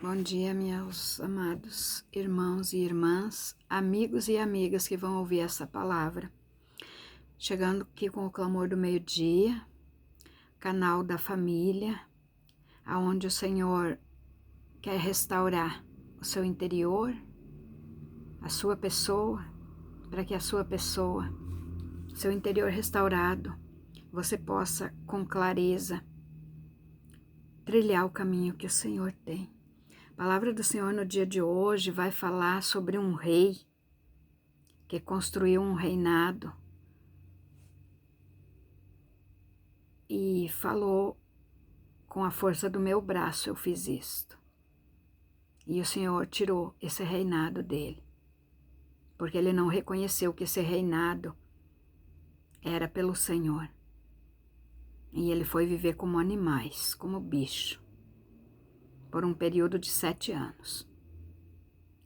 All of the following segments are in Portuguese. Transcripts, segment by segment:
Bom dia, meus amados irmãos e irmãs, amigos e amigas que vão ouvir essa palavra. Chegando aqui com o clamor do meio-dia, canal da família, aonde o Senhor quer restaurar o seu interior, a sua pessoa, para que a sua pessoa, seu interior restaurado, você possa com clareza trilhar o caminho que o Senhor tem. A palavra do Senhor no dia de hoje vai falar sobre um rei que construiu um reinado e falou: com a força do meu braço eu fiz isto. E o Senhor tirou esse reinado dele, porque ele não reconheceu que esse reinado era pelo Senhor. E ele foi viver como animais, como bicho, por um período de 7 anos.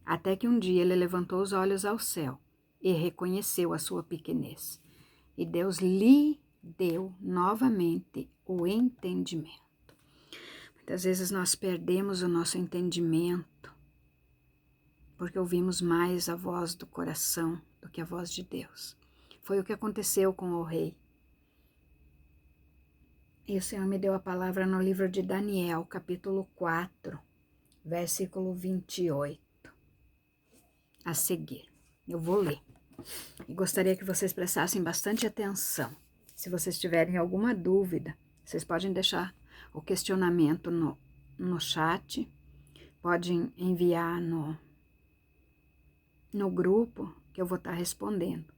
Até que um dia ele levantou os olhos ao céu e reconheceu a sua pequenez. E Deus lhe deu novamente o entendimento. Muitas vezes nós perdemos o nosso entendimento porque ouvimos mais a voz do coração do que a voz de Deus. Foi o que aconteceu com o rei. E o Senhor me deu a palavra no livro de Daniel, capítulo 4, versículo 28. A seguir, eu vou ler. E gostaria que vocês prestassem bastante atenção. Se vocês tiverem alguma dúvida, vocês podem deixar o questionamento no chat, podem enviar no grupo, que eu vou estar respondendo,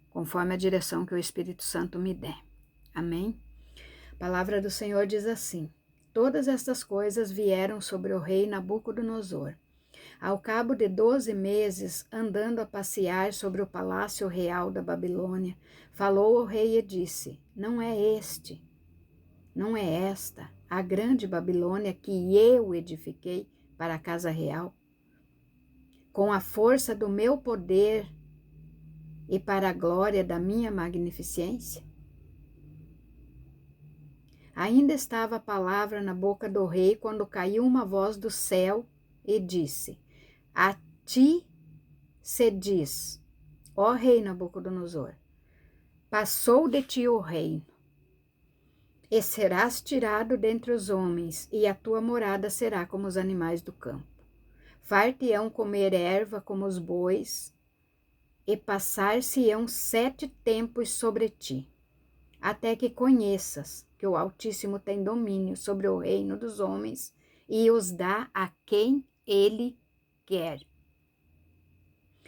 conforme a direção que o Espírito Santo me der. Amém? A palavra do Senhor diz assim: todas estas coisas vieram sobre o rei Nabucodonosor. Ao cabo de 12 meses, andando a passear sobre o palácio real da Babilônia, falou o rei e disse: não é esta a grande Babilônia que eu edifiquei para a casa real? Com a força do meu poder e para a glória da minha magnificência? Ainda estava a palavra na boca do rei quando caiu uma voz do céu e disse: a ti se diz, ó rei Nabucodonosor, passou de ti o reino, e serás tirado dentre os homens, e a tua morada será como os animais do campo. Far-te-ão comer erva como os bois, e passar-se-ão 7 tempos sobre ti, até que conheças que o Altíssimo tem domínio sobre o reino dos homens e os dá a quem ele quer.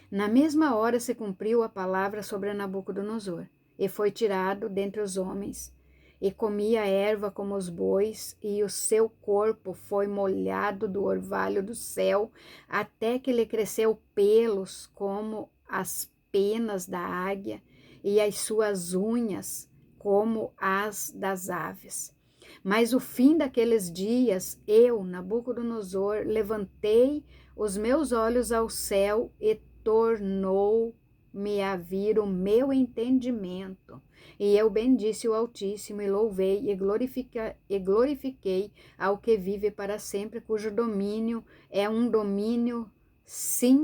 Na mesma hora se cumpriu a palavra sobre Nabucodonosor, e foi tirado dentre os homens, e comia erva como os bois, e o seu corpo foi molhado do orvalho do céu, até que lhe cresceu pelos como as penas da águia, e as suas unhas como as das aves. Mas o fim daqueles dias, eu, Nabucodonosor, levantei os meus olhos ao céu e tornou-me a vir o meu entendimento. E eu bendisse o Altíssimo e louvei e glorifiquei ao que vive para sempre, cujo domínio é um domínio sempiterno,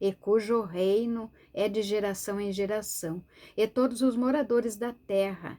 e cujo reino é de geração em geração. E todos os moradores da terra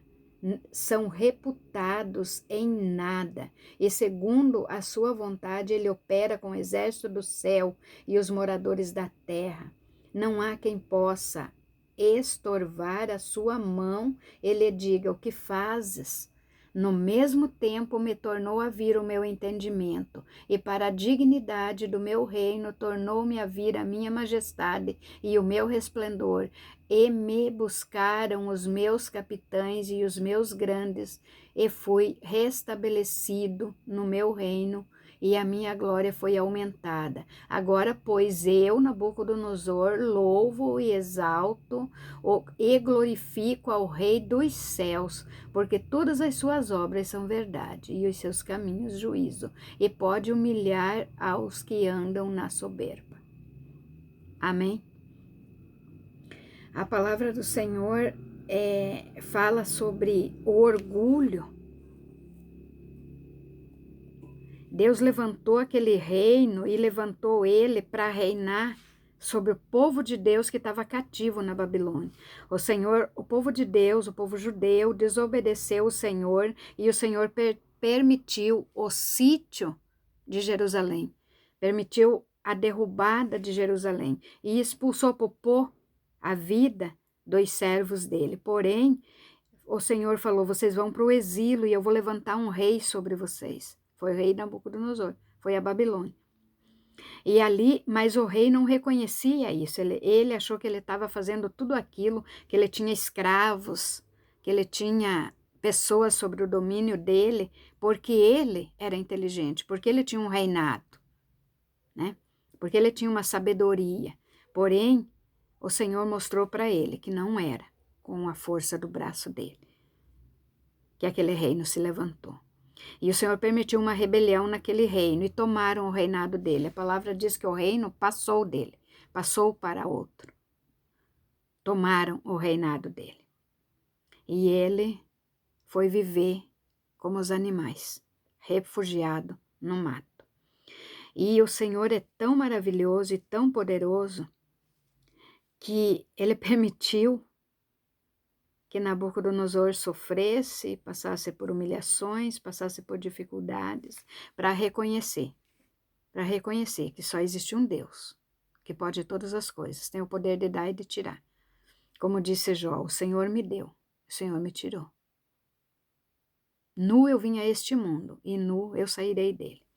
são reputados em nada, e segundo a sua vontade ele opera com o exército do céu e os moradores da terra. Não há quem possa estorvar a sua mão e lhe diga: o que fazes? No mesmo tempo me tornou a vir o meu entendimento, e para a dignidade do meu reino tornou-me a vir a minha majestade e o meu resplendor, e me buscaram os meus capitães e os meus grandes, e fui restabelecido no meu reino, e a minha glória foi aumentada. Agora, pois, eu, Nabucodonosor, louvo e exalto e glorifico ao Rei dos céus, porque todas as suas obras são verdade, e os seus caminhos juízo, e pode humilhar aos que andam na soberba. Amém? A palavra do Senhor fala sobre o orgulho. Deus levantou aquele reino e levantou ele para reinar sobre o povo de Deus que estava cativo na Babilônia. O povo de Deus, o povo judeu, desobedeceu o Senhor e o Senhor permitiu o sítio de Jerusalém, permitiu a derrubada de Jerusalém e expulsou Popô a vida dos servos dele. Porém, o Senhor falou, vocês vão para o exílio e eu vou levantar um rei sobre vocês. Foi o rei Nabucodonosor, foi a Babilônia. E ali, mas o rei não reconhecia isso, ele achou que ele estava fazendo tudo aquilo, que ele tinha escravos, que ele tinha pessoas sobre o domínio dele, porque ele era inteligente, porque ele tinha um reinado, né? Porque ele tinha uma sabedoria. Porém, o Senhor mostrou para ele que não era com a força do braço dele que aquele reino se levantou. E o Senhor permitiu uma rebelião naquele reino e tomaram o reinado dele. A palavra diz que o reino passou dele, passou para outro. Tomaram o reinado dele. E ele foi viver como os animais, refugiado no mato. E o Senhor é tão maravilhoso e tão poderoso que ele permitiu que Nabucodonosor sofresse, passasse por humilhações, passasse por dificuldades, para reconhecer que só existe um Deus, que pode todas as coisas, tem o poder de dar e de tirar. Como disse Jó, o Senhor me deu, o Senhor me tirou. Nu eu vim a este mundo, e nu eu sairei dele.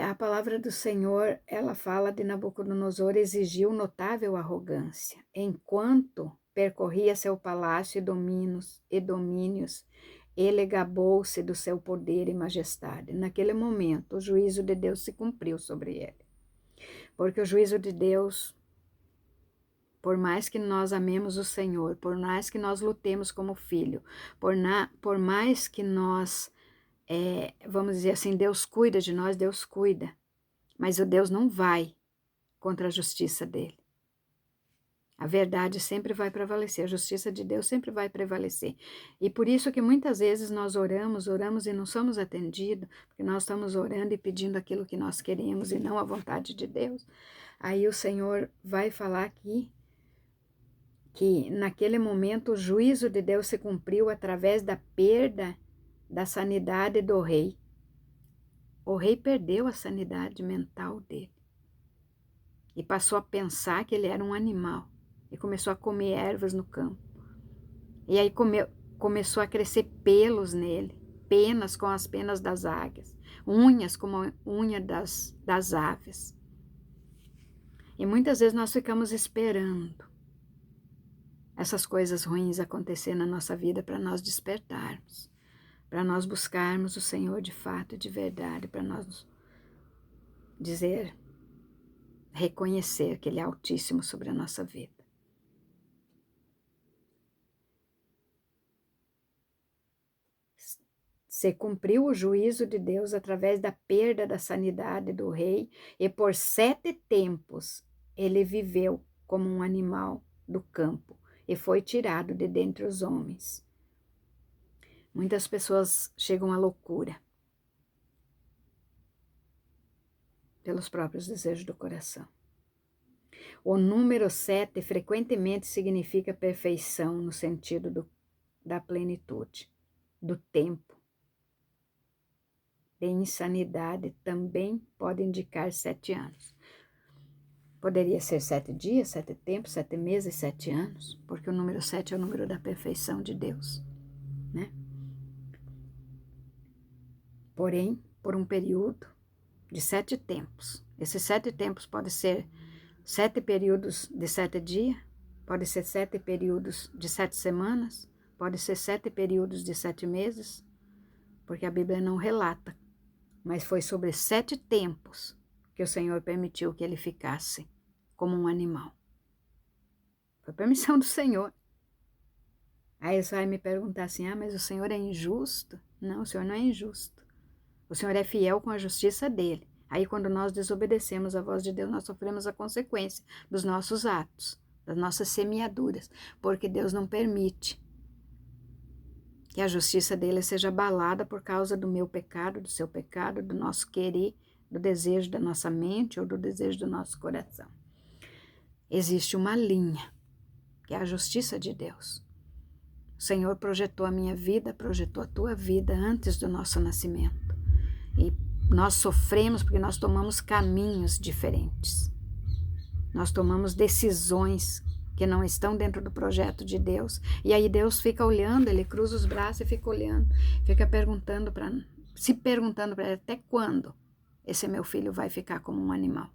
A palavra do Senhor, ela fala de Nabucodonosor exigiu notável arrogância, enquanto percorria seu palácio e domínios, ele gabou-se do seu poder e majestade. Naquele momento, o juízo de Deus se cumpriu sobre ele. Porque o juízo de Deus, por mais que nós amemos o Senhor, por mais que nós lutemos como filho, por mais que nós vamos dizer assim, Deus cuida de nós, Deus cuida, mas o Deus não vai contra a justiça dele. A verdade sempre vai prevalecer, a justiça de Deus sempre vai prevalecer. E por isso que muitas vezes nós oramos e não somos atendidos, porque nós estamos orando e pedindo aquilo que nós queremos e não a vontade de Deus. Aí o Senhor vai falar aqui que naquele momento o juízo de Deus se cumpriu através da perda da sanidade do rei. O rei perdeu a sanidade mental dele e passou a pensar que ele era um animal e começou a comer ervas no campo. E aí começou a crescer pelos nele, penas com as penas das águias, unhas como a unha das aves. E muitas vezes nós ficamos esperando essas coisas ruins acontecer na nossa vida para nós despertarmos, para nós buscarmos o Senhor de fato e de verdade, para nós reconhecer que Ele é altíssimo sobre a nossa vida. Se cumpriu o juízo de Deus através da perda da sanidade do rei, e por 7 tempos ele viveu como um animal do campo e foi tirado de dentre os homens. Muitas pessoas chegam à loucura pelos próprios desejos do coração. O número 7 frequentemente significa perfeição no sentido da plenitude, do tempo. De insanidade também pode indicar 7 anos. Poderia ser 7 dias, 7 tempos, 7 meses, 7 anos, porque o número 7 é o número da perfeição de Deus, né? Porém, por um período de 7 tempos. Esses 7 tempos podem ser 7 períodos de 7 dias, pode ser 7 períodos de 7 semanas, pode ser 7 períodos de 7 meses, porque a Bíblia não relata, mas foi sobre 7 tempos que o Senhor permitiu que ele ficasse como um animal. Foi permissão do Senhor. Aí você vai me perguntar assim, mas o Senhor é injusto? Não, o Senhor não é injusto. O Senhor é fiel com a justiça dele. Aí quando nós desobedecemos a voz de Deus, nós sofremos a consequência dos nossos atos, das nossas semeaduras, porque Deus não permite que a justiça dele seja abalada por causa do meu pecado, do seu pecado, do nosso querer, do desejo da nossa mente ou do desejo do nosso coração. Existe uma linha, que é a justiça de Deus. O Senhor projetou a minha vida, projetou a tua vida antes do nosso nascimento. E nós sofremos porque nós tomamos caminhos diferentes. Nós tomamos decisões que não estão dentro do projeto de Deus. E aí Deus fica olhando, ele cruza os braços e fica olhando, fica se perguntando para ele, até quando esse meu filho vai ficar como um animal?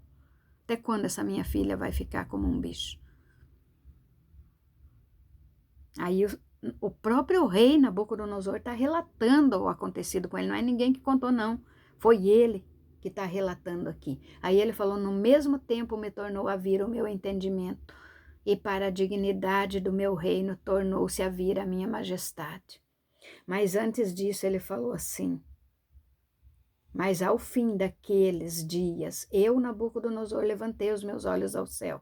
Até quando essa minha filha vai ficar como um bicho? Aí o próprio rei Nabucodonosor está relatando o acontecido com ele, não é ninguém que contou não, foi ele que está relatando aqui. Aí ele falou, no mesmo tempo me tornou a vir o meu entendimento, e para a dignidade do meu reino tornou-se a vir a minha majestade. Mas antes disso ele falou assim, mas ao fim daqueles dias, eu, Nabucodonosor, levantei os meus olhos ao céu,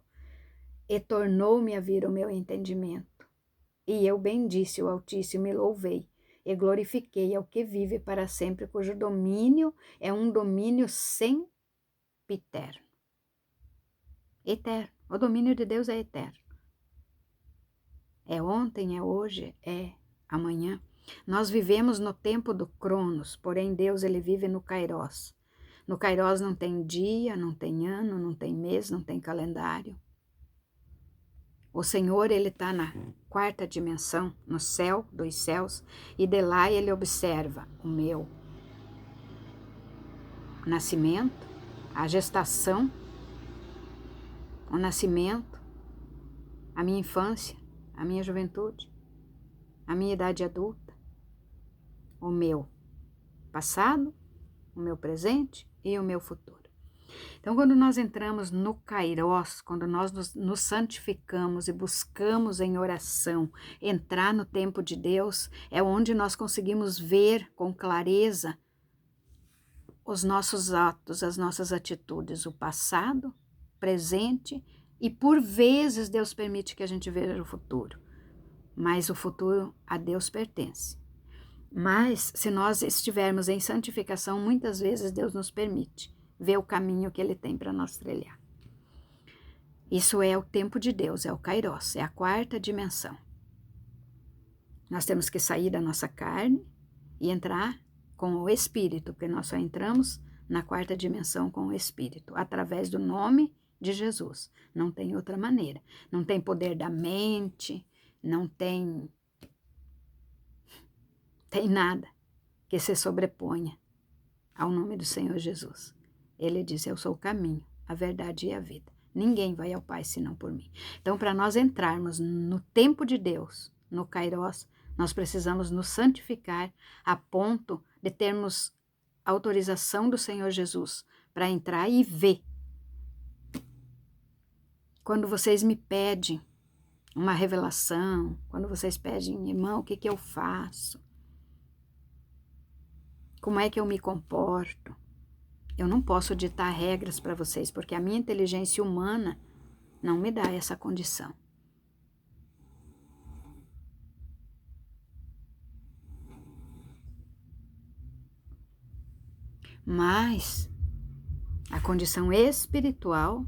e tornou-me a vir o meu entendimento. E eu bendisse o Altíssimo e louvei, e glorifiquei ao que vive para sempre, cujo domínio é um domínio sempiterno. Eterno. O domínio de Deus é eterno. É ontem, é hoje, é amanhã. Nós vivemos no tempo do Cronos, porém Deus ele vive no Kairos. No Kairos não tem dia, não tem ano, não tem mês, não tem calendário. O Senhor, ele está na quarta dimensão, no céu dos céus, e de lá ele observa o meu nascimento, a gestação, o nascimento, a minha infância, a minha juventude, a minha idade adulta, o meu passado, o meu presente e o meu futuro. Então, quando nós entramos no Kairos, quando nós nos santificamos e buscamos em oração entrar no tempo de Deus, é onde nós conseguimos ver com clareza os nossos atos, as nossas atitudes, o passado, presente e por vezes Deus permite que a gente veja o futuro, mas o futuro a Deus pertence. Mas se nós estivermos em santificação, muitas vezes Deus nos permite ver o caminho que ele tem para nós trilhar. Isso é o tempo de Deus, é o Kairos, é a quarta dimensão. Nós temos que sair da nossa carne e entrar com o Espírito, porque nós só entramos na quarta dimensão com o Espírito, através do nome de Jesus. Não tem outra maneira. Não tem poder da mente, não tem nada que se sobreponha ao nome do Senhor Jesus. Ele diz, eu sou o caminho, a verdade e a vida. Ninguém vai ao Pai senão por mim. Então, para nós entrarmos no tempo de Deus, no Kairos, nós precisamos nos santificar a ponto de termos autorização do Senhor Jesus para entrar e ver. Quando vocês me pedem uma revelação, quando vocês pedem, irmão, o que eu faço? Como é que eu me comporto? Eu não posso ditar regras para vocês, porque a minha inteligência humana não me dá essa condição. Mas a condição espiritual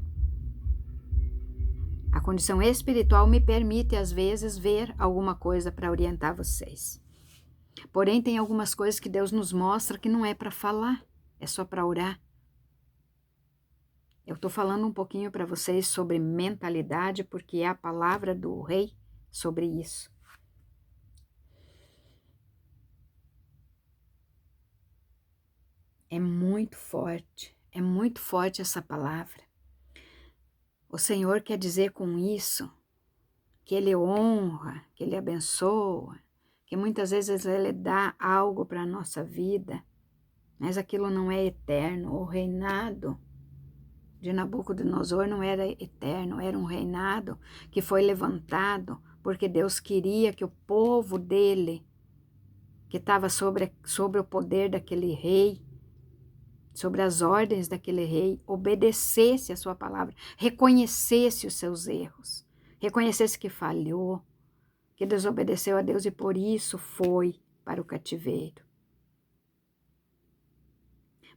me permite, às vezes, ver alguma coisa para orientar vocês. Porém, tem algumas coisas que Deus nos mostra que não é para falar, é só para orar. Eu estou falando um pouquinho para vocês sobre mentalidade, porque é a palavra do rei sobre isso. É muito forte essa palavra. O Senhor quer dizer com isso que Ele honra, que Ele abençoa, que muitas vezes Ele dá algo para a nossa vida, mas aquilo não é eterno. O reinado de Nabucodonosor não era eterno, era um reinado que foi levantado porque Deus queria que o povo dele, que estava sobre o poder daquele rei, sobre as ordens daquele rei, obedecesse a sua palavra, reconhecesse os seus erros, reconhecesse que falhou, que desobedeceu a Deus e por isso foi para o cativeiro.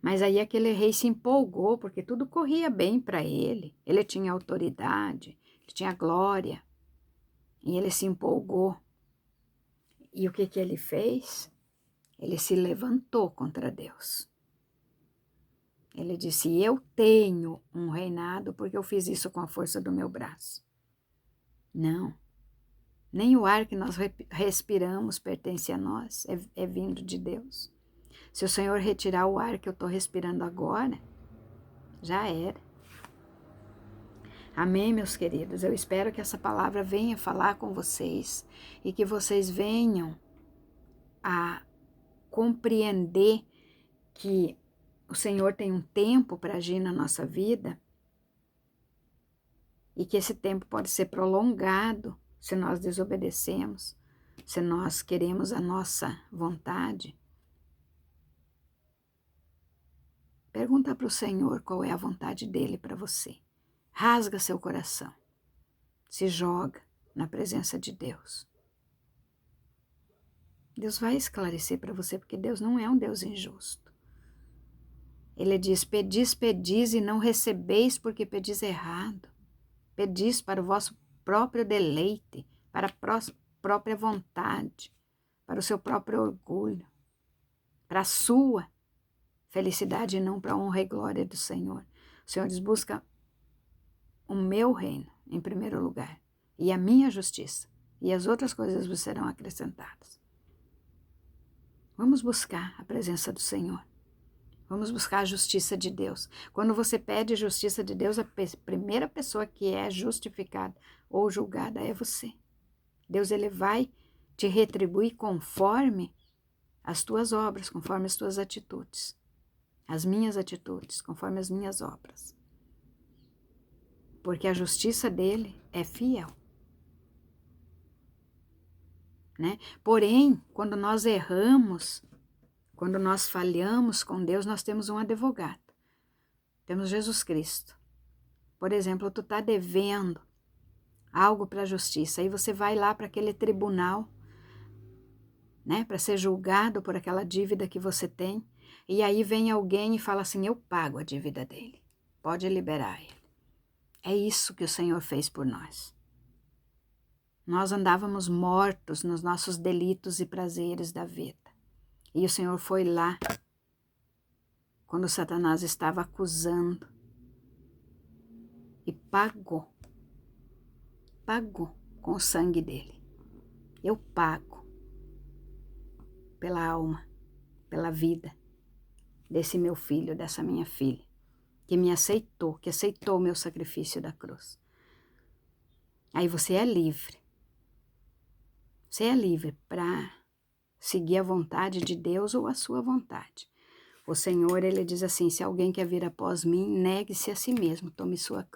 Mas aí aquele rei se empolgou, porque tudo corria bem para ele. Ele tinha autoridade, ele tinha glória. E ele se empolgou. E o que ele fez? Ele se levantou contra Deus. Ele disse, eu tenho um reinado porque eu fiz isso com a força do meu braço. Não. Nem o ar que nós respiramos pertence a nós, é vindo de Deus. Se o Senhor retirar o ar que eu estou respirando agora, já era. Amém, meus queridos? Eu espero que essa palavra venha falar com vocês e que vocês venham a compreender que o Senhor tem um tempo para agir na nossa vida e que esse tempo pode ser prolongado se nós desobedecemos, se nós queremos a nossa vontade. Pergunta para o Senhor qual é a vontade dele para você. Rasga seu coração. Se joga na presença de Deus. Deus vai esclarecer para você, porque Deus não é um Deus injusto. Ele diz, pedis e não recebeis porque pedis errado. Pedis para o vosso próprio deleite, para a própria vontade, para o seu próprio orgulho, para a sua felicidade e não para a honra e glória do Senhor. O Senhor diz, busca o meu reino em primeiro lugar e a minha justiça, e as outras coisas vos serão acrescentadas. Vamos buscar a presença do Senhor. Vamos buscar a justiça de Deus. Quando você pede a justiça de Deus, a primeira pessoa que é justificada ou julgada é você. Deus, ele vai te retribuir conforme as tuas obras, conforme as tuas atitudes. As minhas atitudes, conforme as minhas obras. Porque a justiça dele é fiel. Né? Porém, quando nós erramos, quando nós falhamos com Deus, nós temos um advogado. Temos Jesus Cristo. Por exemplo, tu está devendo algo para a justiça, aí você vai lá para aquele tribunal, né, para ser julgado por aquela dívida que você tem, e aí vem alguém e fala assim, eu pago a dívida dele, pode liberar ele. É isso que o Senhor fez por nós. Nós andávamos mortos nos nossos delitos e prazeres da vida. E o Senhor foi lá, quando Satanás estava acusando, e pagou com o sangue dele. Eu pago pela alma, pela vida desse meu filho, dessa minha filha, que me aceitou, que aceitou o meu sacrifício da cruz. Aí você é livre. Você é livre para seguir a vontade de Deus ou a sua vontade. O Senhor, ele diz assim, se alguém quer vir após mim, negue-se a si mesmo, tome sua cruz.